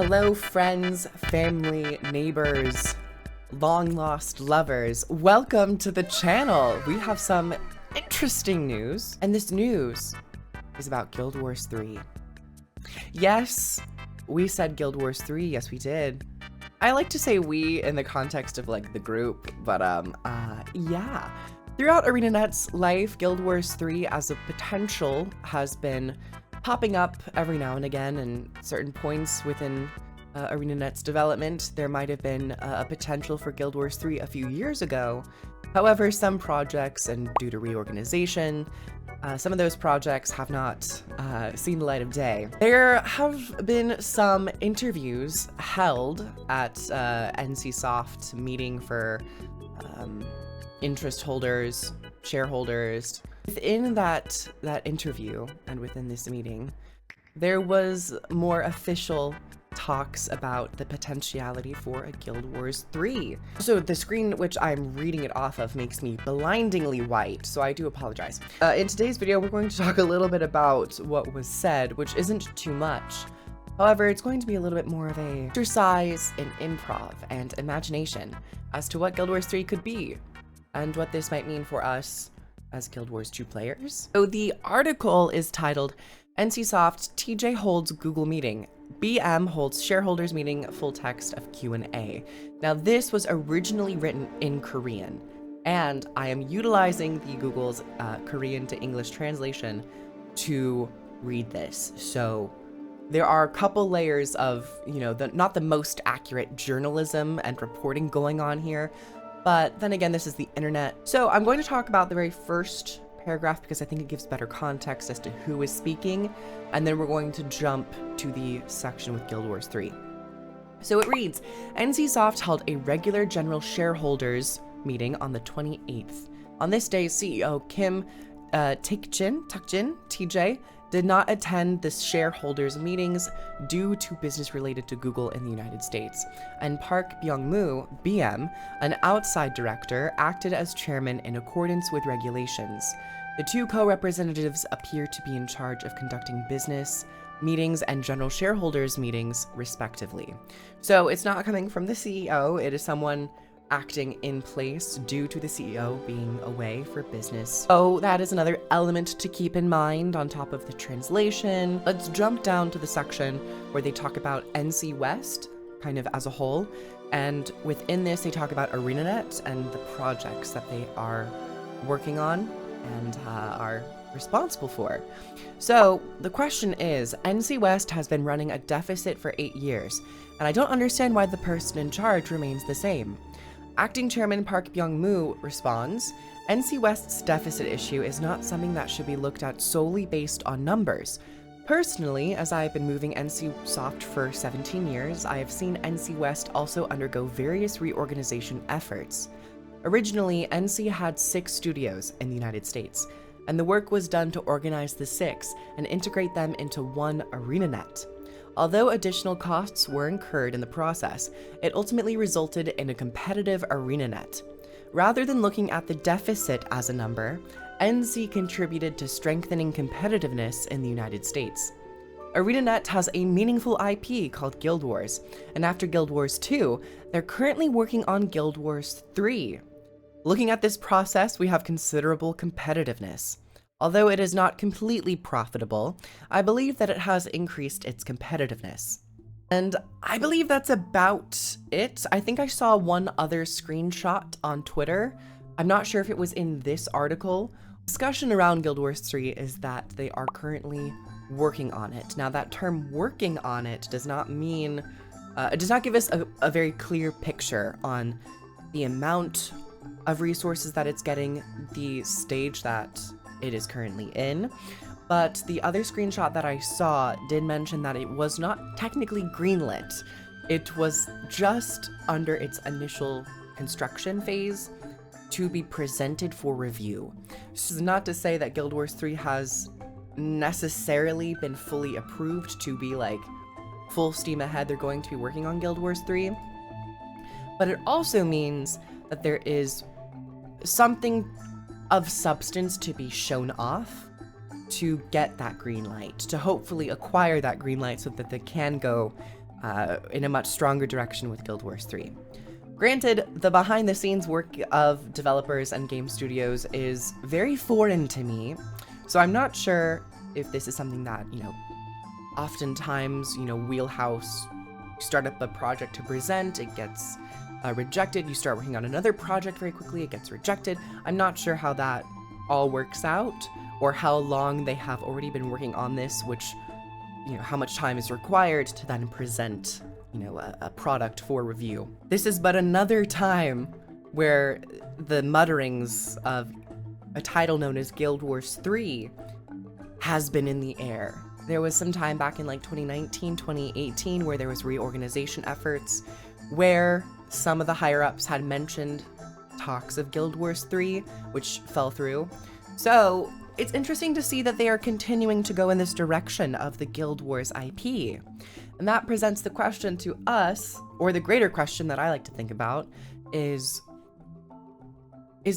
Hello, friends, family, neighbors, long-lost lovers. Welcome to the channel. We have some interesting news, and this news is about Guild Wars 3. Yes, we said Guild Wars 3. Yes, we did. I like to say we in the context of like the group, but yeah. Throughout ArenaNet's life, Guild Wars 3 as a potential has been popping up every now and again, and certain points within ArenaNet's development, there might have been a potential for Guild Wars 3 a few years ago. However, some projects, and due to reorganization, some of those projects have not seen the light of day. There have been some interviews held at NCSoft meeting for interest holders, shareholders. Within that interview and within this meeting, there was more official talks about the potentiality for a Guild Wars 3. So the screen which I'm reading it off of makes me blindingly white, so I do apologize. In today's video, we're going to talk a little bit about what was said, which isn't too much. However, it's going to be a little bit more of a exercise in improv and imagination as to what Guild Wars 3 could be, and what this might mean for us as Guild Wars 2 players. So the article is titled, NCSoft TJ holds Google meeting. BM holds shareholders meeting, full text of Q&A. Now this was originally written in Korean, and I am utilizing the Google's Korean to English translation to read this. So there are a couple layers of, not the most accurate journalism and reporting going on here, but then again, this is the internet. So I'm going to talk about the very first paragraph because I think it gives better context as to who is speaking, and then we're going to jump to the section with Guild Wars 3. So it reads, NCSoft held a regular general shareholders meeting on the 28th. On this day, CEO Kim Takjin, TJ, did not attend the shareholders meetings due to business related to Google in the United States, and Park Byung-moo, BM, an outside director, acted as chairman in accordance with regulations. The two co-representatives appear to be in charge of conducting business meetings and general shareholders meetings, respectively. So it's not coming from the CEO, it is someone acting in place due to the CEO being away for business. Oh, that is another element to keep in mind on top of the translation. Let's jump down to the section where they talk about NC West, kind of as a whole, and within this they talk about ArenaNet and the projects that they are working on and are responsible for. So the question is, NC West has been running a deficit for 8 years, and I don't understand why the person in charge remains the same. Acting Chairman Park Byung-moo responds, NC West's deficit issue is not something that should be looked at solely based on numbers. Personally, as I have been moving NCSoft for 17 years, I have seen NC West also undergo various reorganization efforts. Originally, NC had 6 studios in the United States, and the work was done to organize the 6 and integrate them into one ArenaNet. Although additional costs were incurred in the process, it ultimately resulted in a competitive ArenaNet. Rather than looking at the deficit as a number, NC contributed to strengthening competitiveness in the United States. ArenaNet has a meaningful IP called Guild Wars, and after Guild Wars 2, they're currently working on Guild Wars 3. Looking at this process, we have considerable competitiveness. Although it is not completely profitable, I believe that it has increased its competitiveness. And I believe that's about it. I think I saw one other screenshot on Twitter. I'm not sure if it was in this article. Discussion around Guild Wars 3 is that they are currently working on it. Now that term working on it does not mean, it does not give us a very clear picture on the amount of resources that it's getting, the stage that it is currently in, but the other screenshot that I saw did mention that it was not technically greenlit. It was just under its initial construction phase to be presented for review. This is not to say that Guild Wars 3 has necessarily been fully approved to be like full steam ahead, they're going to be working on Guild Wars 3, but it also means that there is something of substance to be shown off to get that green light, to hopefully acquire that green light so that they can go in a much stronger direction with Guild Wars 3. Granted, the behind-the-scenes work of developers and game studios is very foreign to me, so I'm not sure if this is something that, oftentimes, wheelhouse, you start up a project to present, it gets rejected, you start working on another project very quickly, it gets rejected. I'm not sure how that all works out, or how long they have already been working on this, which, how much time is required to then present, a product for review. This is but another time where the mutterings of a title known as Guild Wars 3 has been in the air. There was some time back in like 2019, 2018, where there was reorganization efforts, where some of the higher-ups had mentioned talks of Guild Wars 3, which fell through. So it's interesting to see that they are continuing to go in this direction of the Guild Wars IP. And that presents the question to us, or the greater question that I like to think about, is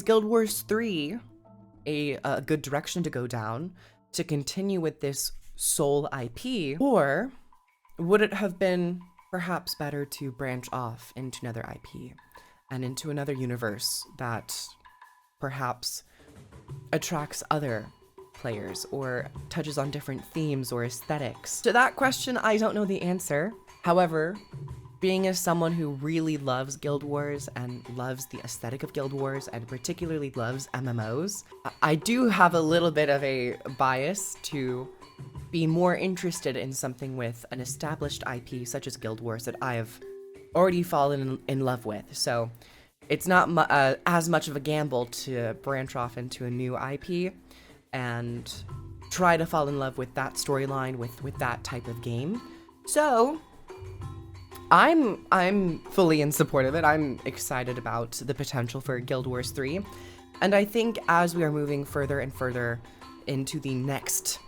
Guild Wars 3 a good direction to go down, to continue with this sole IP, or would it have been perhaps better to branch off into another IP and into another universe that perhaps attracts other players or touches on different themes or aesthetics? To that question, I don't know the answer. However, being as someone who really loves Guild Wars and loves the aesthetic of Guild Wars and particularly loves MMOs, I do have a little bit of a bias to be more interested in something with an established IP such as Guild Wars that I have already fallen in love with. So it's not as much of a gamble to branch off into a new IP and try to fall in love with that storyline, with that type of game. So I'm fully in support of it. I'm excited about the potential for Guild Wars 3. And I think as we are moving further and further into the next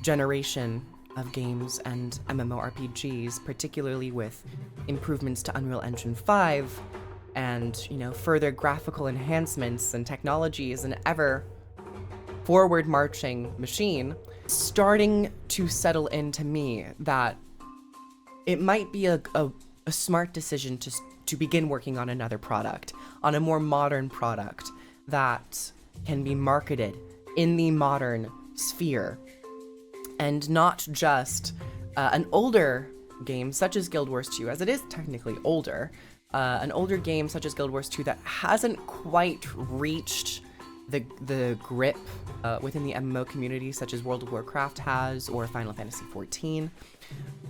generation of games and MMORPGs, particularly with improvements to Unreal Engine 5 and, further graphical enhancements and technology is an ever forward-marching machine, starting to settle into me that it might be a smart decision to begin working on another product, on a more modern product that can be marketed in the modern sphere, and not just an older game such as Guild Wars 2, as it is technically older, an older game such as Guild Wars 2 that hasn't quite reached the grip within the MMO community, such as World of Warcraft has, or Final Fantasy XIV.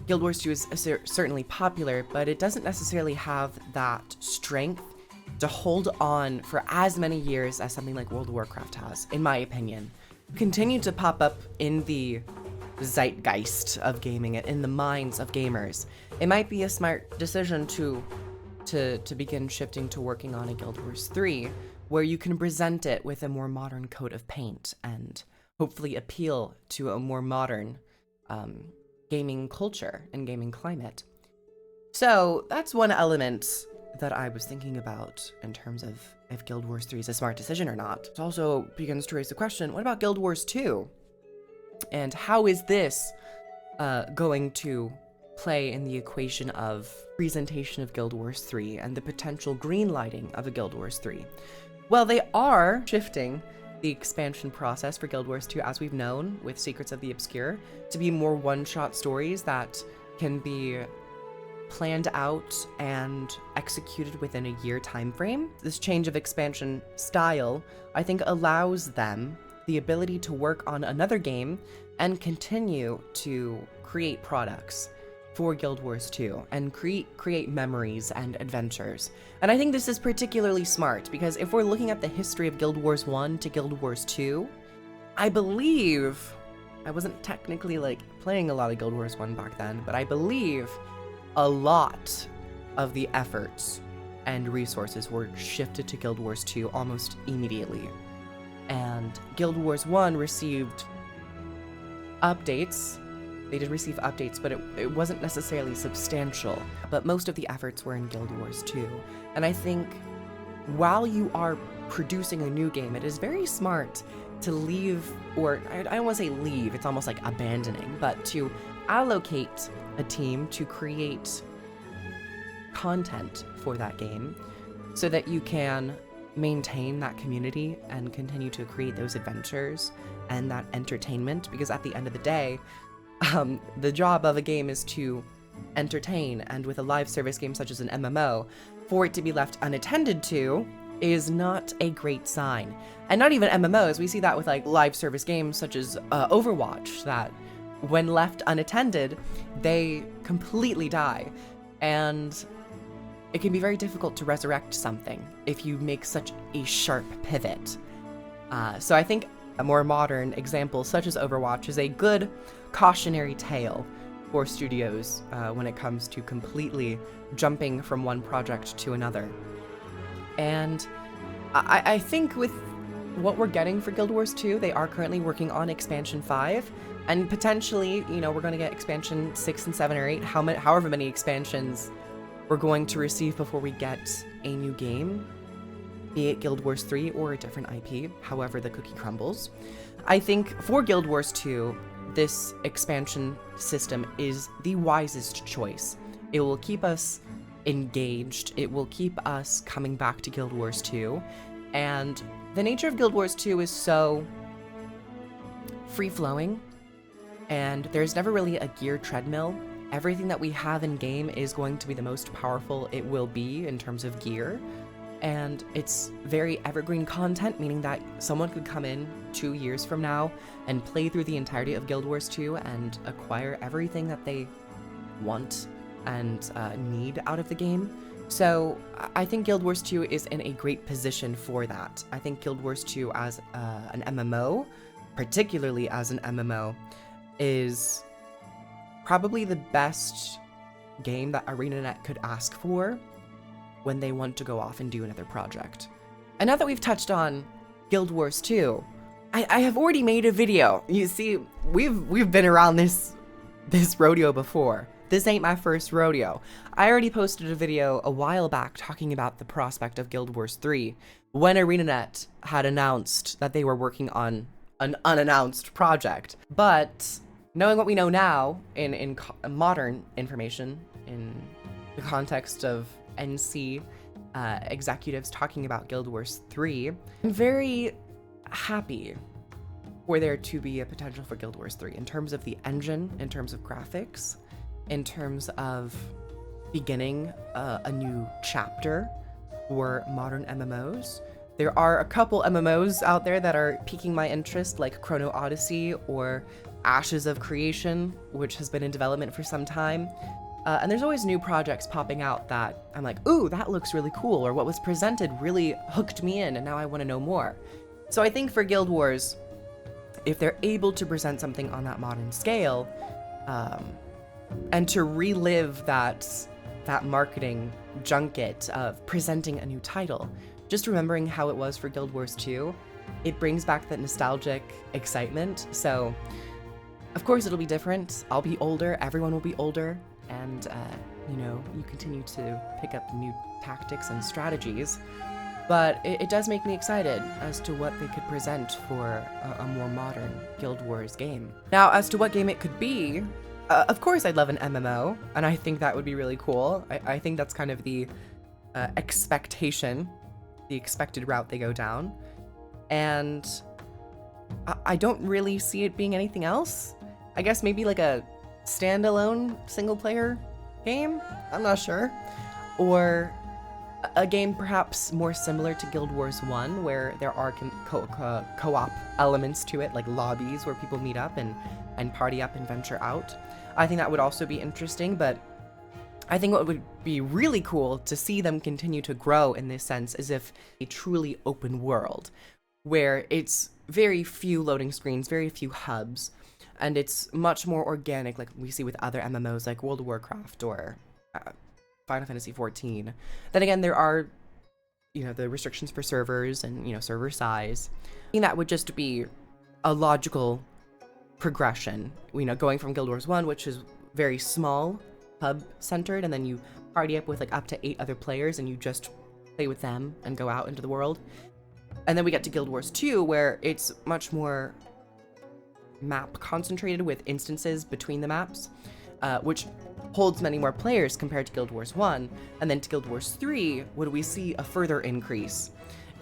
Guild Wars 2 is certainly popular, but it doesn't necessarily have that strength to hold on for as many years as something like World of Warcraft has, in my opinion. Continue to pop up in the zeitgeist of gaming, in the minds of gamers. It might be a smart decision to begin shifting to working on a Guild Wars 3, where you can present it with a more modern coat of paint and hopefully appeal to a more modern gaming culture and gaming climate. So that's one element that I was thinking about in terms of if Guild Wars 3 is a smart decision or not. It also begins to raise the question, what about Guild Wars 2? And how is this going to play in the equation of presentation of Guild Wars 3 and the potential green lighting of a Guild Wars 3? Well, they are shifting the expansion process for Guild Wars 2, as we've known, with Secrets of the Obscure, to be more one-shot stories that can be planned out and executed within a year time frame. This change of expansion style, I think, allows them the ability to work on another game and continue to create products for Guild Wars 2 and create memories and adventures. And I think this is particularly smart because if we're looking at the history of Guild Wars 1 to Guild Wars 2, I believe, I wasn't technically playing a lot of Guild Wars 1 back then, but I believe a lot of the efforts and resources were shifted to Guild Wars 2 almost immediately. And Guild Wars 1 received updates. They did receive updates, but it wasn't necessarily substantial. But most of the efforts were in Guild Wars 2. And I think while you are producing a new game, it is very smart to leave, or I don't want to say leave, it's almost like abandoning, but to allocate a team to create content for that game so that you can maintain that community and continue to create those adventures and that entertainment, because at the end of the day, the job of a game is to entertain, and with a live service game such as an MMO, for it to be left unattended to is not a great sign. And not even MMOs, we see that with like live service games such as Overwatch, that when left unattended, they completely die. And it can be very difficult to resurrect something if you make such a sharp pivot. So I think a more modern example such as Overwatch is a good cautionary tale for studios when it comes to completely jumping from one project to another. And I think with what we're getting for Guild Wars 2, they are currently working on expansion 5, and potentially, you know, we're going to get expansion 6 and 7 or 8, however many expansions we're going to receive before we get a new game, be it Guild Wars 3 or a different IP, however the cookie crumbles. I think for Guild Wars 2, this expansion system is the wisest choice. It will keep us engaged, it will keep us coming back to Guild Wars 2, and the nature of Guild Wars 2 is so free-flowing, and there's never really a gear treadmill. Everything that we have in game is going to be the most powerful it will be in terms of gear, and it's very evergreen content, meaning that someone could come in 2 years from now and play through the entirety of Guild Wars 2 and acquire everything that they want and need out of the game. So I think Guild Wars 2 is in a great position for that. I think Guild Wars 2 as an MMO, particularly as an MMO, is probably the best game that ArenaNet could ask for when they want to go off and do another project. And now that we've touched on Guild Wars 2, I have already made a video. You see, we've been around this rodeo before. This ain't my first rodeo. I already posted a video a while back talking about the prospect of Guild Wars 3 when ArenaNet had announced that they were working on an unannounced project. But knowing what we know now in modern information, in the context of NC executives talking about Guild Wars 3, I'm very happy for there to be a potential for Guild Wars 3 in terms of the engine, in terms of graphics, in terms of beginning a new chapter for modern MMOs. There are a couple MMOs out there that are piquing my interest, like Chrono Odyssey or Ashes of Creation, which has been in development for some time. And there's always new projects popping out that I'm like, ooh, that looks really cool, or what was presented really hooked me in, and now I want to know more. So I think for Guild Wars, if they're able to present something on that modern scale, and to relive that marketing junket of presenting a new title, just remembering how it was for Guild Wars 2, it brings back that nostalgic excitement. So, of course, it'll be different. I'll be older, everyone will be older, and, you know, you continue to pick up new tactics and strategies. But it does make me excited as to what they could present for a more modern Guild Wars game. Now, as to what game it could be, of course I'd love an MMO, and I think that would be really cool. I think that's kind of the expectation, the expected route they go down. And I don't really see it being anything else. I guess maybe like a standalone single-player game? I'm not sure. Or a game perhaps more similar to Guild Wars 1, where there are co-op elements to it, like lobbies where people meet up and party up and venture out. I think that would also be interesting, but I think what would be really cool to see them continue to grow in this sense is if a truly open world, where it's very few loading screens, very few hubs, and it's much more organic, like we see with other MMOs like World of Warcraft or Final Fantasy XIV. Then again, there are, you know, the restrictions for servers and, you know, server size. I think that would just be a logical progression, you know, going from Guild Wars 1, which is very small, hub-centered, and then you party up with like up to 8 other players and you just play with them and go out into the world. And then we get to Guild Wars 2, where it's much more map concentrated with instances between the maps. which holds many more players compared to Guild Wars 1, and then to Guild Wars 3, would we see a further increase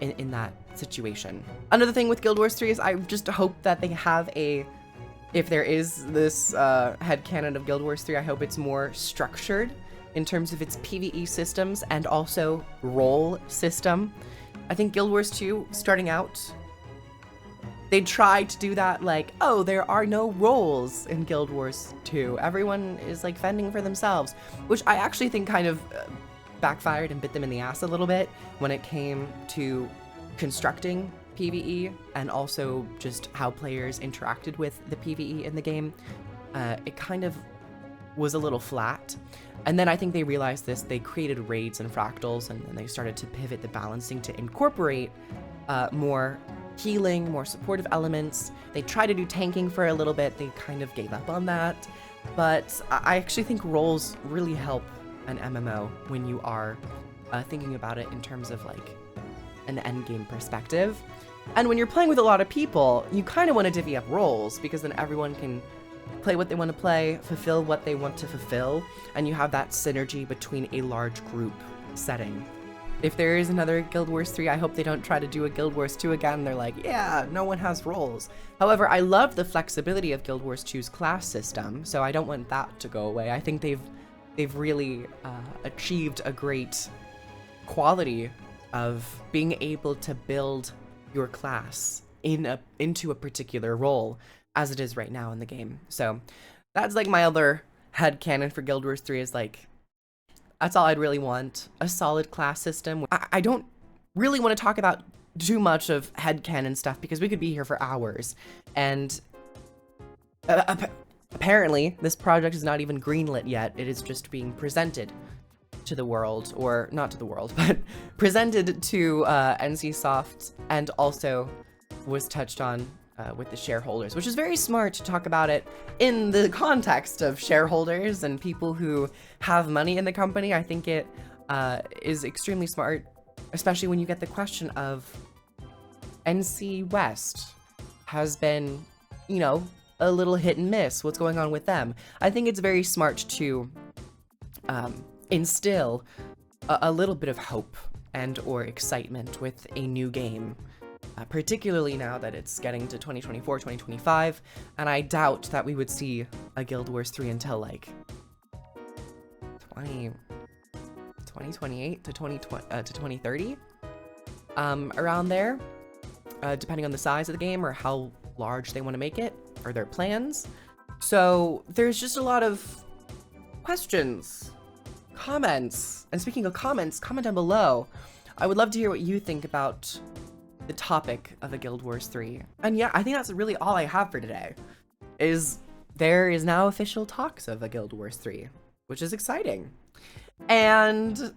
in that situation? Another thing with Guild Wars 3 is I just hope that they have if there is this headcanon of Guild Wars 3, I hope it's more structured in terms of its PvE systems and also role system. I think Guild Wars 2, starting out, they tried to do that like, oh, there are no roles in Guild Wars 2. Everyone is like fending for themselves, which I actually think kind of backfired and bit them in the ass a little bit when it came to constructing PvE and also just how players interacted with the PvE in the game. It kind of was a little flat. And then I think they realized this, they created raids and fractals, and then they started to pivot the balancing to incorporate more healing, more supportive elements. They tried to do tanking for a little bit, they kind of gave up on that. But I actually think roles really help an MMO when you are thinking about it in terms of like an endgame perspective. And when you're playing with a lot of people, you kind of want to divvy up roles, because then everyone can play what they want to play, fulfill what they want to fulfill, and you have that synergy between a large group setting. If there is another Guild Wars 3, I hope they don't try to do a Guild Wars 2 again. They're like, yeah, no one has roles. However, I love the flexibility of Guild Wars 2's class system, so I don't want that to go away. I think they've really achieved a great quality of being able to build your class into a particular role, as it is right now in the game. So that's like my other headcanon for Guild Wars 3 is like, that's all I'd really want, a solid class system. I don't really want to talk about too much of headcanon stuff because we could be here for hours. And apparently this project is not even greenlit yet. It is just being presented to the world, or not to the world, but presented to NCSoft, and also was touched on with the shareholders, which is very smart to talk about it in the context of shareholders and people who have money in the company. I think it is extremely smart, especially when you get the question of NC West has been, you know, a little hit and miss. What's going on with them? I think it's very smart to instill a little bit of hope and or excitement with a new game. Particularly now that it's getting to 2024, 2025, and I doubt that we would see a Guild Wars 3 until like 2028 to 2030, around there, depending on the size of the game or how large they want to make it, or their plans. So there's just a lot of questions, comments, and speaking of comments, comment down below. I would love to hear what you think about the topic of a Guild Wars 3. And yeah, I think that's really all I have for today. There is now official talks of a Guild Wars 3, which is exciting. And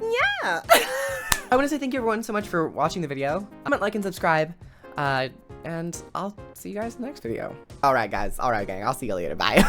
yeah, I want to say thank you everyone so much for watching the video. Comment, like, and subscribe, and I'll see you guys in the next video. All right, guys. All right, gang. I'll see you later. Bye.